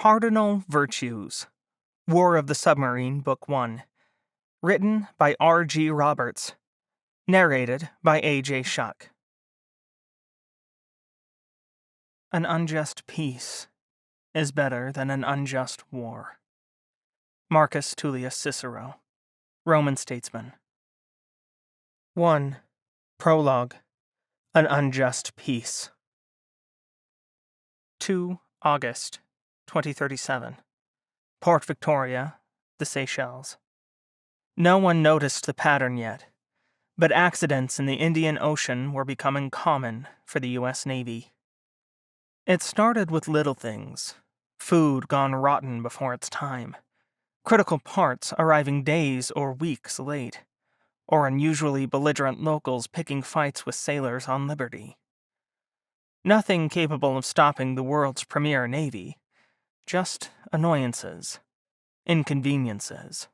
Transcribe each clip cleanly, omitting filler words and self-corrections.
Cardinal Virtues, War of the Submarine, Book 1. Written by R.G. Roberts. Narrated by A.J. Shuck. An unjust peace is better than an unjust war. Marcus Tullius Cicero, Roman statesman. 1. Prologue. An unjust peace. 2 August 2037. Port Victoria, the Seychelles. No one noticed the pattern yet, but accidents in the Indian Ocean were becoming common for the U.S. Navy. It started with little things: food gone rotten before its time, critical parts arriving days or weeks late, or unusually belligerent locals picking fights with sailors on liberty. Nothing capable of stopping the world's premier navy, just annoyances, inconveniences.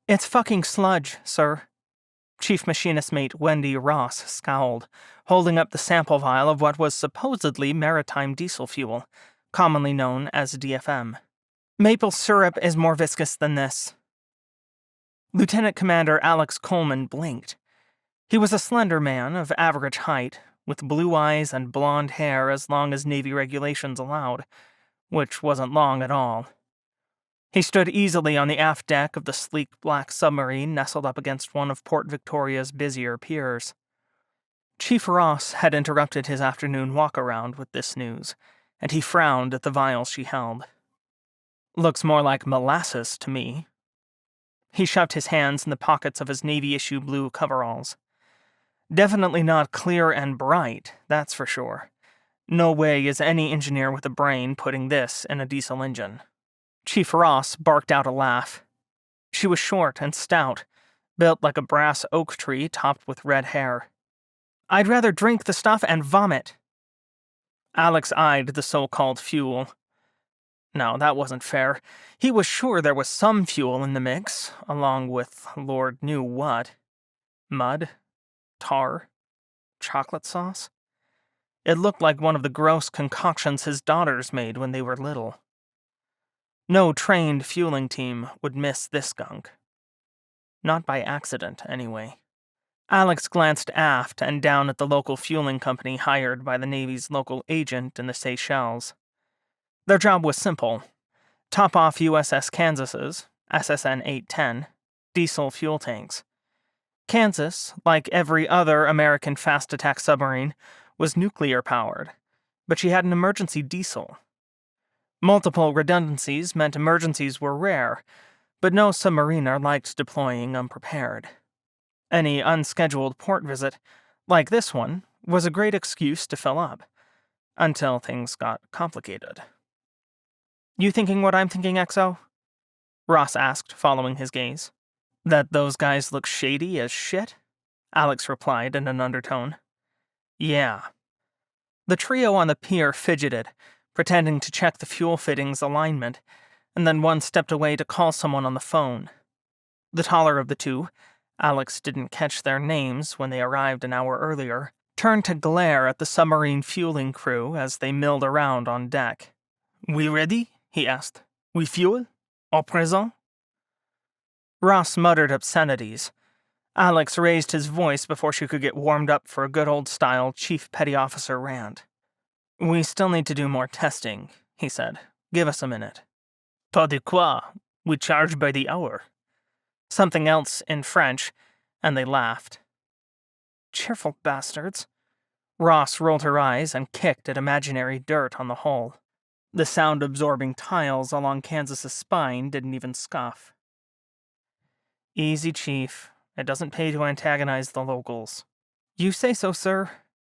"It's fucking sludge, sir." Chief Machinist Mate Wendy Ross scowled, holding up the sample vial of what was supposedly maritime diesel fuel, commonly known as DFM. "Maple syrup is more viscous than this." Lieutenant Commander Alex Coleman blinked. He was a slender man of average height, with blue eyes and blonde hair as long as Navy regulations allowed, which wasn't long at all. He stood easily on the aft deck of the sleek black submarine nestled up against one of Port Victoria's busier piers. Chief Ross had interrupted his afternoon walk-around with this news, and he frowned at the vial she held. "Looks more like molasses to me." He shoved his hands in the pockets of his Navy-issue blue coveralls. "Definitely not clear and bright, that's for sure. No way is any engineer with a brain putting this in a diesel engine." Chief Ross barked out a laugh. She was short and stout, built like a brass oak tree topped with red hair. "I'd rather drink the stuff and vomit." Alex eyed the so-called fuel. No, that wasn't fair. He was sure there was some fuel in the mix, along with Lord knew what. Mud? Tar? Chocolate sauce? It looked like one of the gross concoctions his daughters made when they were little. No trained fueling team would miss this gunk. Not by accident, anyway. Alex glanced aft and down at the local fueling company hired by the Navy's local agent in the Seychelles. Their job was simple: top off USS Kansas's, SSN 810, diesel fuel tanks. Kansas, like every other American fast-attack submarine, was nuclear-powered, but she had an emergency diesel. Multiple redundancies meant emergencies were rare, but no submariner liked deploying unprepared. Any unscheduled port visit, like this one, was a great excuse to fill up, until things got complicated. "You thinking what I'm thinking, XO?" Ross asked, following his gaze. "That those guys look shady as shit?" Alex replied in an undertone. "Yeah." The trio on the pier fidgeted, pretending to check the fuel fittings alignment, and then one stepped away to call someone on the phone. The taller of the two, Alex didn't catch their names when they arrived an hour earlier, turned to glare at the submarine fueling crew as they milled around on deck. "We ready?" he asked. "We fuel? Au présent?" Ross muttered obscenities. Alex raised his voice before she could get warmed up for a good old-style Chief Petty Officer rant. "We still need to do more testing," he said. "Give us a minute." "Pas de quoi. We charge by the hour." Something else in French, and they laughed. "Cheerful bastards." Ross rolled her eyes and kicked at imaginary dirt on the hull. The sound-absorbing tiles along Kansas's spine didn't even scuff. "Easy, Chief. It doesn't pay to antagonize the locals." "You say so, sir."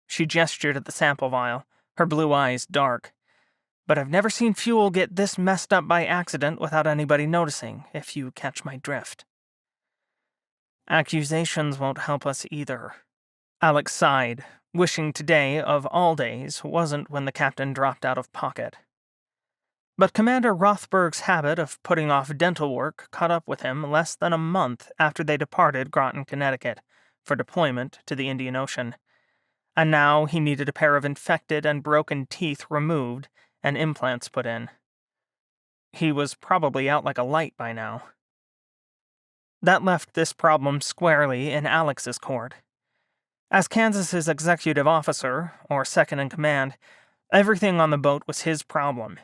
She gestured at the sample vial, her blue eyes dark. "But I've never seen fuel get this messed up by accident without anybody noticing, if you catch my drift." "Accusations won't help us either." Alex sighed, wishing today, of all days, wasn't when the captain dropped out of pocket. But Commander Rothberg's habit of putting off dental work caught up with him less than a month after they departed Groton, Connecticut, for deployment to the Indian Ocean. And now he needed a pair of infected and broken teeth removed and implants put in. He was probably out like a light by now. That left this problem squarely in Alex's court. As Kansas's executive officer, or second in command, everything on the boat was his problem.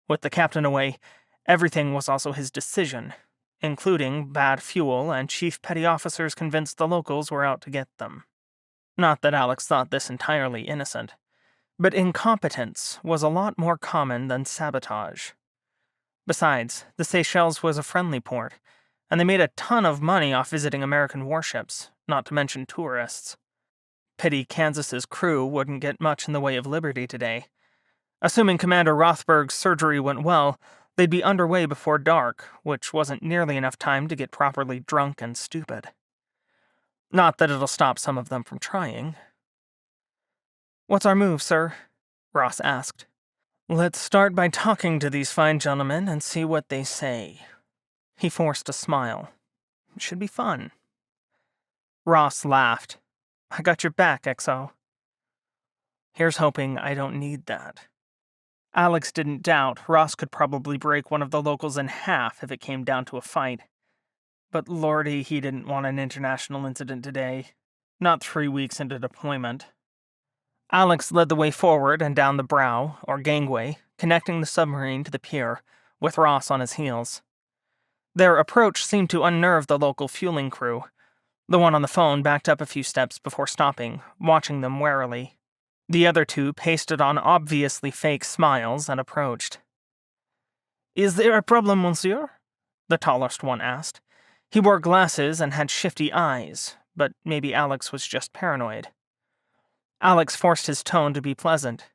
With the captain away, everything was also his decision, including bad fuel and chief petty officers convinced the locals were out to get them. Not that Alex thought this entirely innocent, but incompetence was a lot more common than sabotage. Besides, the Seychelles was a friendly port, and they made a ton of money off visiting American warships, not to mention tourists. Pity Kansas's crew wouldn't get much in the way of liberty today. Assuming Commander Rothberg's surgery went well, they'd be underway before dark, which wasn't nearly enough time to get properly drunk and stupid. Not that it'll stop some of them from trying. "What's our move, sir?" Ross asked. "Let's start by talking to these fine gentlemen and see what they say." He forced a smile. "It should be fun." Ross laughed. "I got your back, XO." "Here's hoping I don't need that." Alex didn't doubt Ross could probably break one of the locals in half if it came down to a fight. But lordy, he didn't want an international incident today. Not 3 weeks into deployment. Alex led the way forward and down the brow, or gangway, connecting the submarine to the pier, with Ross on his heels. Their approach seemed to unnerve the local fueling crew. The one on the phone backed up a few steps before stopping, watching them warily. The other two pasted on obviously fake smiles and approached. "Is there a problem, monsieur?" the tallest one asked. He wore glasses and had shifty eyes, but maybe Alex was just paranoid. Alex forced his tone to be pleasant.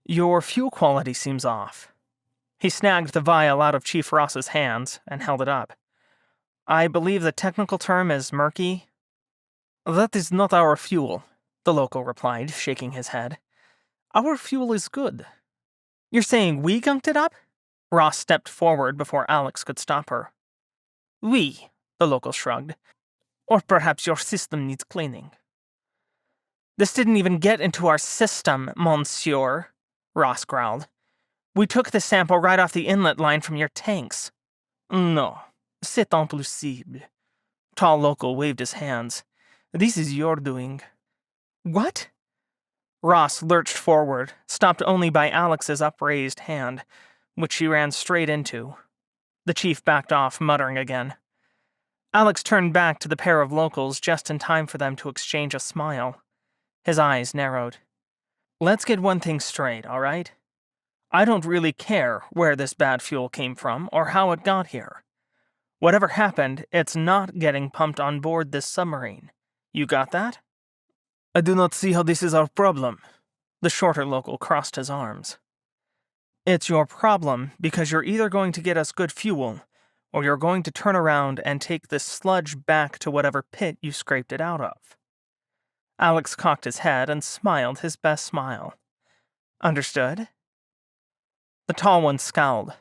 "Your fuel quality seems off." He snagged the vial out of Chief Ross's hands and held it up. "I believe the technical term is murky." "That is not our fuel," the local replied, shaking his head. "Our fuel is good." "You're saying we gunked it up?" Ross stepped forward before Alex could stop her. "We," the local shrugged. "Or perhaps your system needs cleaning." "This didn't even get into our system, monsieur," Ross growled. "We took the sample right off the inlet line from your tanks." "No, c'est impossible." Tall local waved his hands. "This is your doing." "What?" Ross lurched forward, stopped only by Alex's upraised hand, which she ran straight into. The chief backed off, muttering again. Alex turned back to the pair of locals just in time for them to exchange a smile. His eyes narrowed. "Let's get one thing straight, all right? I don't really care where this bad fuel came from or how it got here. Whatever happened, it's not getting pumped on board this submarine. You got that?" "I do not see how this is our problem." The shorter local crossed his arms. "It's your problem because you're either going to get us good fuel, or you're going to turn around and take this sludge back to whatever pit you scraped it out of." Alex cocked his head and smiled his best smile. "Understood?" The tall one scowled.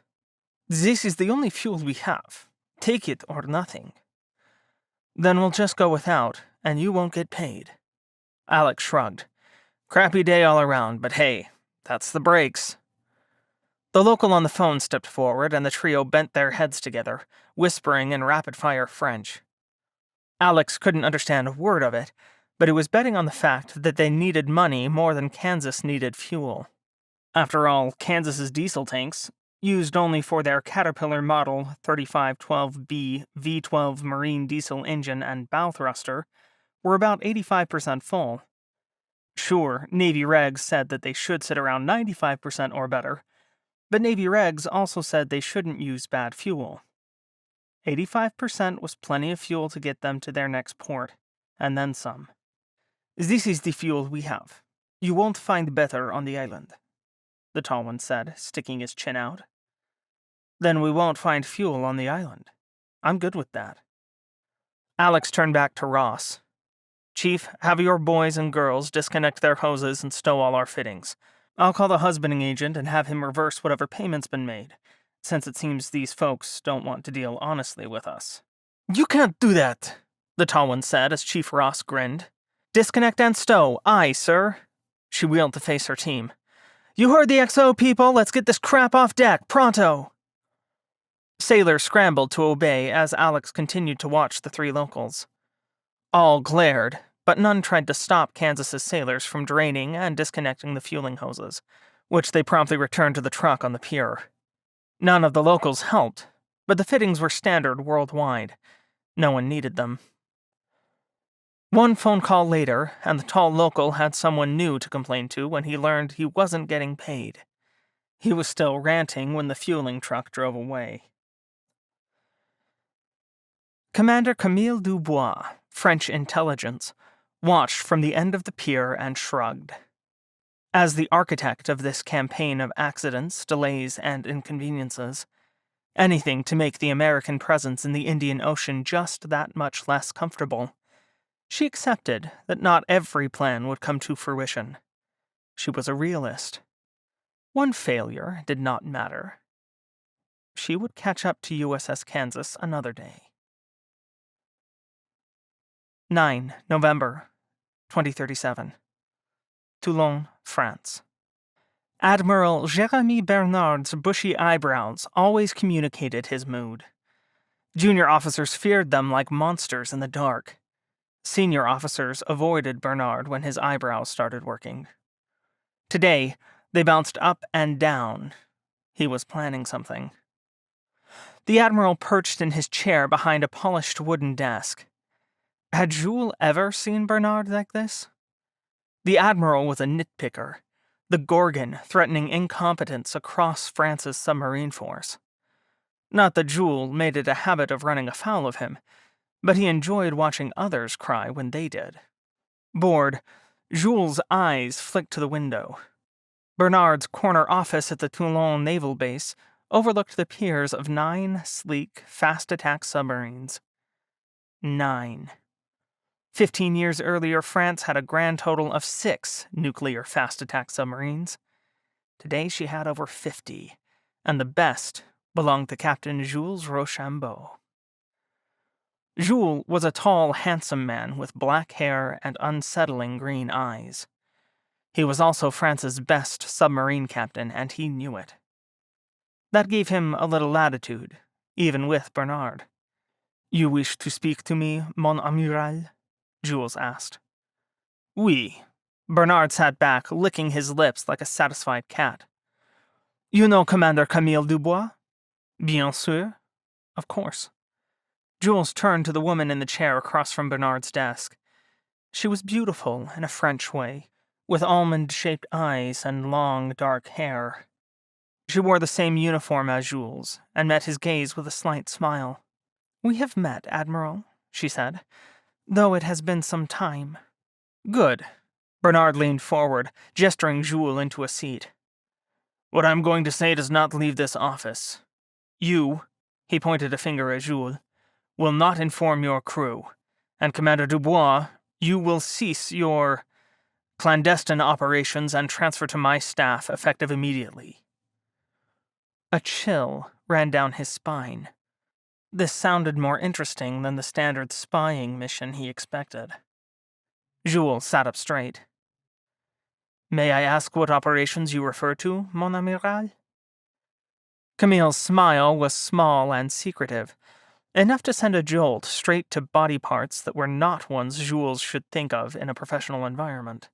"This is the only fuel we have. Take it or nothing." "Then we'll just go without, and you won't get paid." Alex shrugged. "Crappy day all around, but hey, that's the breaks." The local on the phone stepped forward, and the trio bent their heads together, whispering in rapid-fire French. Alex couldn't understand a word of it, but he was betting on the fact that they needed money more than Kansas needed fuel. After all, Kansas's diesel tanks, used only for their Caterpillar Model 3512B V12 marine diesel engine and bow thruster, were about 85% full. Sure, Navy regs said that they should sit around 95% or better, but Navy regs also said they shouldn't use bad fuel. 85% was plenty of fuel to get them to their next port, and then some. "This is the fuel we have. You won't find better on the island," the tall one said, sticking his chin out. "Then we won't find fuel on the island. I'm good with that." Alex turned back to Ross. "Chief, have your boys and girls disconnect their hoses and stow all our fittings. I'll call the husbanding agent and have him reverse whatever payment's been made, since it seems these folks don't want to deal honestly with us." "You can't do that," the tall one said as Chief Ross grinned. "Disconnect and stow, aye, sir." She wheeled to face her team. "You heard the XO, people. Let's get this crap off deck, pronto." Sailors scrambled to obey as Alex continued to watch the three locals. All glared, but none tried to stop Kansas's sailors from draining and disconnecting the fueling hoses, which they promptly returned to the truck on the pier. None of the locals helped, but the fittings were standard worldwide. No one needed them. One phone call later, and the tall local had someone new to complain to when he learned he wasn't getting paid. He was still ranting when the fueling truck drove away. Commander Camille Dubois, French intelligence, watched from the end of the pier and shrugged. As the architect of this campaign of accidents, delays, and inconveniences, anything to make the American presence in the Indian Ocean just that much less comfortable, she accepted that not every plan would come to fruition. She was a realist. One failure did not matter. She would catch up to USS Kansas another day. 9 November 2037. Toulon, France. Admiral Jérémy Bernard's bushy eyebrows always communicated his mood. Junior officers feared them like monsters in the dark. Senior officers avoided Bernard when his eyebrows started working. Today, they bounced up and down. He was planning something. The Admiral perched in his chair behind a polished wooden desk. Had Jules ever seen Bernard like this? The Admiral was a nitpicker, the Gorgon threatening incompetence across France's submarine force. Not that Jules made it a habit of running afoul of him, but he enjoyed watching others cry when they did. Bored, Jules' eyes flicked to the window. Bernard's corner office at the Toulon naval base overlooked the piers of 9 sleek, fast-attack submarines. 9. 15 years earlier, France had a grand total of 6 nuclear fast-attack submarines. Today she had over 50, and the best belonged to Captain Jules Rochambeau. Jules was a tall, handsome man with black hair and unsettling green eyes. He was also France's best submarine captain, and he knew it. That gave him a little latitude, even with Bernard. "You wish to speak to me, mon amiral?" Jules asked. "Oui." Bernard sat back, licking his lips like a satisfied cat. "You know Commander Camille Dubois?" "Bien sûr." "Of course." Jules turned to the woman in the chair across from Bernard's desk. She was beautiful in a French way, with almond-shaped eyes and long, dark hair. She wore the same uniform as Jules, and met his gaze with a slight smile. "We have met, Admiral," she said, "though it has been some time." "Good." Bernard leaned forward, gesturing Jules into a seat. "What I'm going to say does not leave this office. You," he pointed a finger at Jules, "will not inform your crew, and Commander Dubois, you will cease your clandestine operations and transfer to my staff effective immediately." A chill ran down his spine. This sounded more interesting than the standard spying mission he expected. Jules sat up straight. "May I ask what operations you refer to, mon amiral?" Camille's smile was small and secretive, enough to send a jolt straight to body parts that were not ones Jules should think of in a professional environment.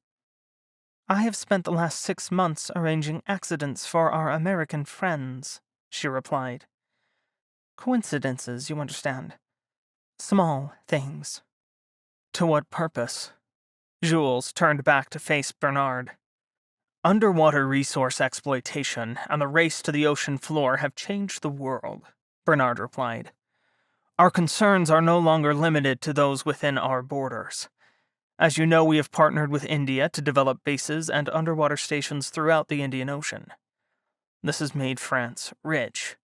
"I have spent the last 6 months arranging accidents for our American friends," she replied. "Coincidences, you understand. Small things." "To what purpose?" Jules turned back to face Bernard. "Underwater resource exploitation and the race to the ocean floor have changed the world," Bernard replied. "Our concerns are no longer limited to those within our borders. As you know, we have partnered with India to develop bases and underwater stations throughout the Indian Ocean. This has made France rich,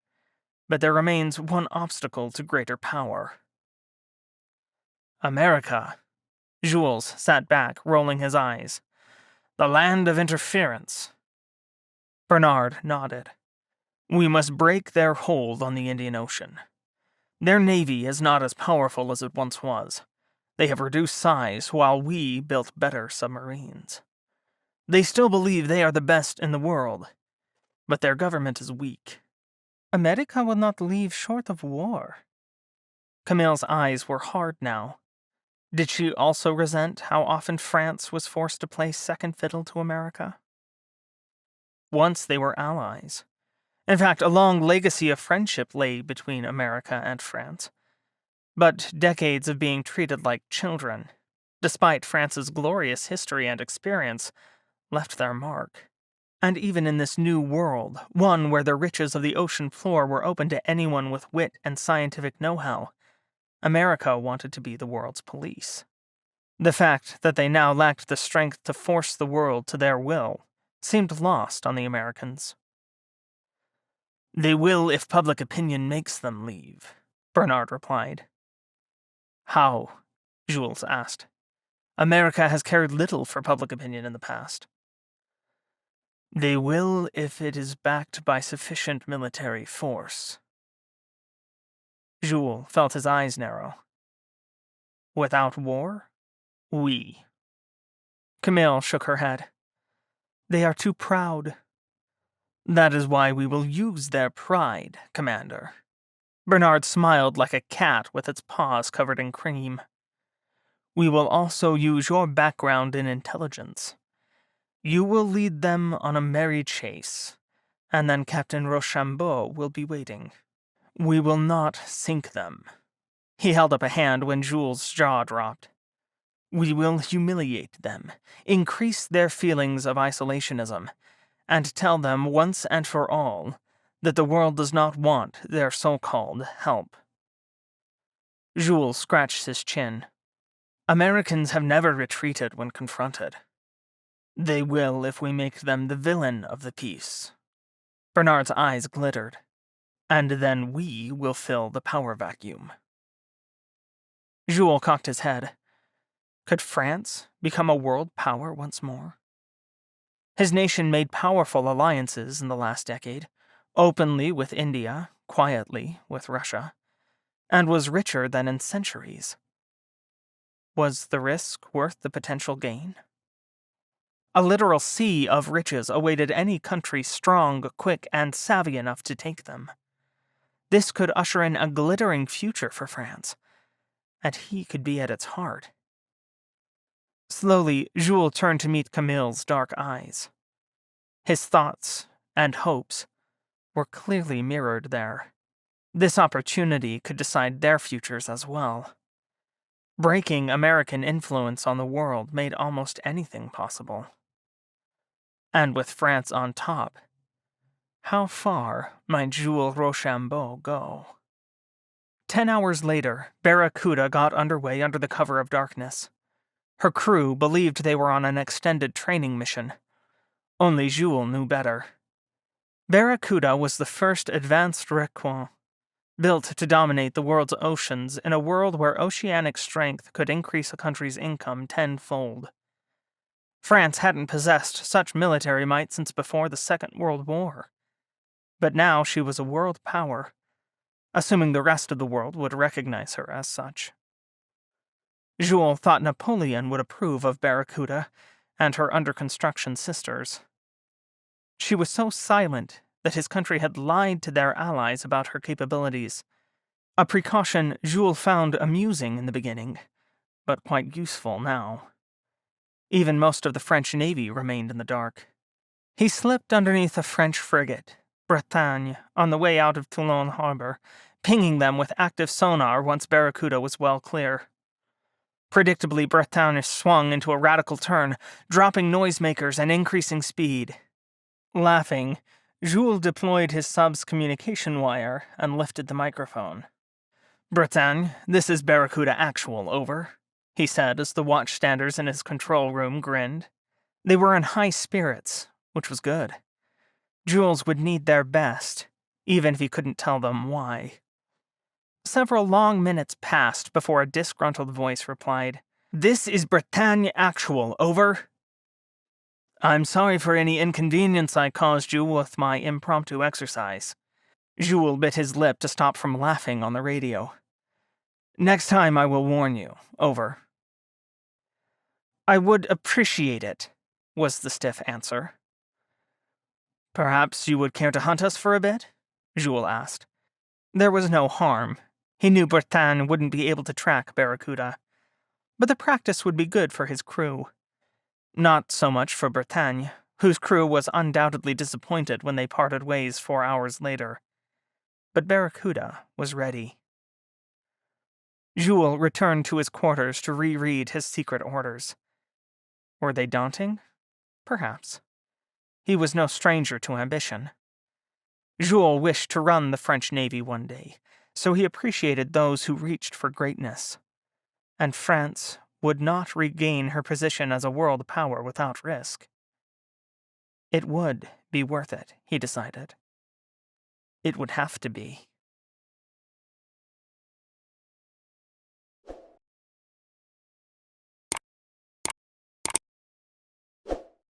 but there remains one obstacle to greater power." "America." Jules sat back, rolling his eyes. "The land of interference." Bernard nodded. "We must break their hold on the Indian Ocean. Their navy is not as powerful as it once was. They have reduced size while we built better submarines. They still believe they are the best in the world, but their government is weak. America will not leave short of war. Camille's eyes were hard now. Did she also resent how often France was forced to play second fiddle to America? Once they were allies. In fact, a long legacy of friendship lay between America and France. But decades of being treated like children, despite France's glorious history and experience, left their mark. And even in this new world, one where the riches of the ocean floor were open to anyone with wit and scientific know-how, America wanted to be the world's police. The fact that they now lacked the strength to force the world to their will seemed lost on the Americans. They will if public opinion makes them leave, Bernard replied. How? Jules asked. America has cared little for public opinion in the past. They will if it is backed by sufficient military force. Jules felt his eyes narrow. Without war? Oui. Camille shook her head. They are too proud. That is why we will use their pride, Commander. Bernard smiled like a cat with its paws covered in cream. We will also use your background in intelligence. You will lead them on a merry chase, and then Captain Rochambeau will be waiting. We will not sink them. He held up a hand when Jules' jaw dropped. We will humiliate them, increase their feelings of isolationism, and tell them once and for all that the world does not want their so-called help. Jules scratched his chin. Americans have never retreated when confronted. They will if we make them the villain of the piece. Bernard's eyes glittered. And then we will fill the power vacuum. Jules cocked his head. Could France become a world power once more? His nation made powerful alliances in the last decade, openly with India, quietly with Russia, and was richer than in centuries. Was the risk worth the potential gain? A literal sea of riches awaited any country strong, quick, and savvy enough to take them. This could usher in a glittering future for France, and he could be at its heart. Slowly, Jules turned to meet Camille's dark eyes. His thoughts and hopes were clearly mirrored there. This opportunity could decide their futures as well. Breaking American influence on the world made almost anything possible. And with France on top, how far might Jules Rochambeau go? 10 hours later, Barracuda got underway under the cover of darkness. Her crew believed they were on an extended training mission. Only Jules knew better. Barracuda was the first advanced Requin, built to dominate the world's oceans in a world where oceanic strength could increase a country's income tenfold. France hadn't possessed such military might since before the Second World War. But now she was a world power, assuming the rest of the world would recognize her as such. Jules thought Napoleon would approve of Barracuda and her under-construction sisters. She was so silent that his country had lied to their allies about her capabilities, a precaution Jules found amusing in the beginning, but quite useful now. Even most of the French Navy remained in the dark. He slipped underneath a French frigate, Bretagne, on the way out of Toulon harbor, pinging them with active sonar once Barracuda was well clear. Predictably, Bretagne swung into a radical turn, dropping noisemakers and increasing speed. Laughing, Jules deployed his sub's communication wire and lifted the microphone. Bretagne, this is Barracuda Actual, over, he said as the watchstanders in his control room grinned. They were in high spirits, which was good. Jules would need their best, even if he couldn't tell them why. Several long minutes passed before a disgruntled voice replied, "This is Bretagne Actual, over." "I'm sorry for any inconvenience I caused you with my impromptu exercise." Jules bit his lip to stop from laughing on the radio. "Next time I will warn you, over." "I would appreciate it," was the stiff answer. "Perhaps you would care to hunt us for a bit?" Jules asked. There was no harm. He knew Bretagne wouldn't be able to track Barracuda. But the practice would be good for his crew. Not so much for Bretagne, whose crew was undoubtedly disappointed when they parted ways 4 hours later. But Barracuda was ready. Jules returned to his quarters to reread his secret orders. Were they daunting? Perhaps. He was no stranger to ambition. Jules wished to run the French Navy one day, so he appreciated those who reached for greatness. And France would not regain her position as a world power without risk. It would be worth it, he decided. It would have to be.